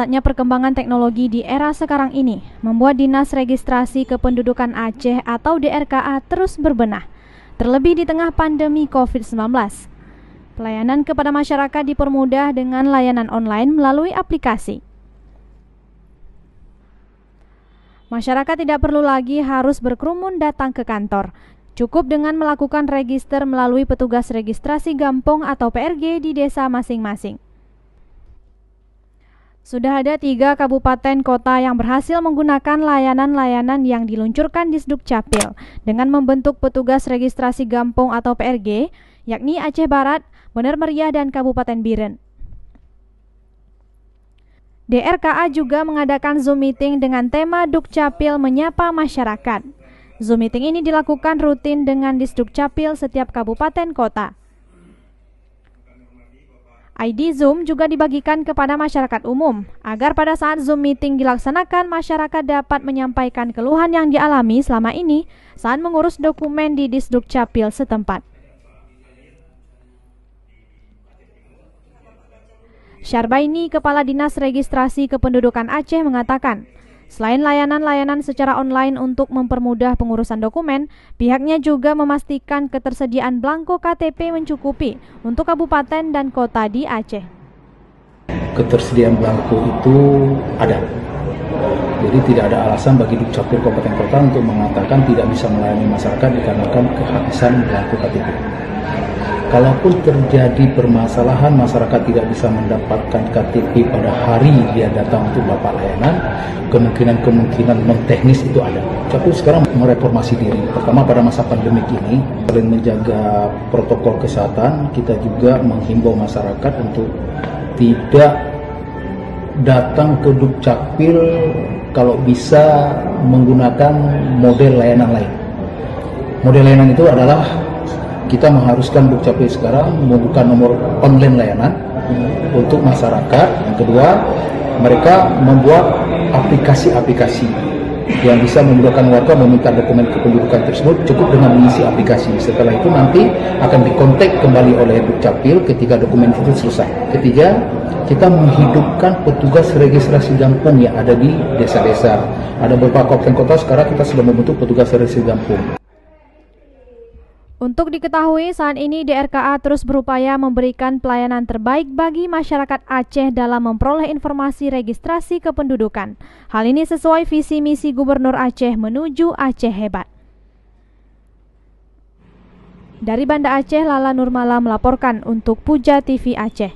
Pesatnya perkembangan teknologi di era sekarang ini membuat Dinas Registrasi Kependudukan Aceh atau DRKA terus berbenah, terlebih di tengah pandemi COVID-19. Pelayanan kepada masyarakat dipermudah dengan layanan online melalui aplikasi. Masyarakat tidak perlu lagi harus berkerumun datang ke kantor. Cukup dengan melakukan register melalui petugas registrasi Gampong atau PRG di desa masing-masing. Sudah ada 3 kabupaten kota yang berhasil menggunakan layanan-layanan yang diluncurkan di Sdukcapil dengan membentuk petugas registrasi Gampong atau PRG, yakni Aceh Barat, Bener Meriah, dan Kabupaten Biren. DRKA juga mengadakan Zoom meeting dengan tema Dukcapil menyapa masyarakat. Zoom meeting ini dilakukan rutin dengan di Sdukcapil setiap kabupaten kota. ID Zoom juga dibagikan kepada masyarakat umum, agar pada saat Zoom meeting dilaksanakan, masyarakat dapat menyampaikan keluhan yang dialami selama ini saat mengurus dokumen di Disdukcapil setempat. Syarbaini, Kepala Dinas Registrasi Kependudukan Aceh, mengatakan, selain layanan-layanan secara online untuk mempermudah pengurusan dokumen, pihaknya juga memastikan ketersediaan belangko KTP mencukupi untuk kabupaten dan kota di Aceh. Ketersediaan belangko itu ada. Jadi tidak ada alasan bagi Dukcapil Kabupaten Kota untuk mengatakan tidak bisa melayani masyarakat dikarenakan kehabisan belangko KTP. Kalaupun terjadi permasalahan masyarakat tidak bisa mendapatkan KTP pada hari dia datang untuk dapat layanan, kemungkinan non-teknis itu ada. Tapi sekarang mereformasi diri. Pertama, pada masa pandemik ini, selain menjaga protokol kesehatan, kita juga menghimbau masyarakat untuk tidak datang ke Dukcapil kalau bisa menggunakan model layanan lain. Model layanan itu adalah kita mengharuskan Dukcapil sekarang membuka nomor online layanan untuk masyarakat. Yang kedua, mereka membuat aplikasi-aplikasi yang bisa memudahkan warga meminta dokumen kependudukan tersebut cukup dengan mengisi aplikasi. Setelah itu nanti akan dikontak kembali oleh Dukcapil ketika dokumen itu selesai. Ketiga, kita menghidupkan petugas registrasi Gampong yang ada di desa-desa. Ada beberapa kabupaten kota sekarang kita sudah membentuk petugas registrasi Gampong. Untuk diketahui, saat ini DRKA terus berupaya memberikan pelayanan terbaik bagi masyarakat Aceh dalam memperoleh informasi registrasi kependudukan. Hal ini sesuai visi misi Gubernur Aceh menuju Aceh Hebat. Dari Banda Aceh, Lala Nurmala melaporkan untuk Puja TV Aceh.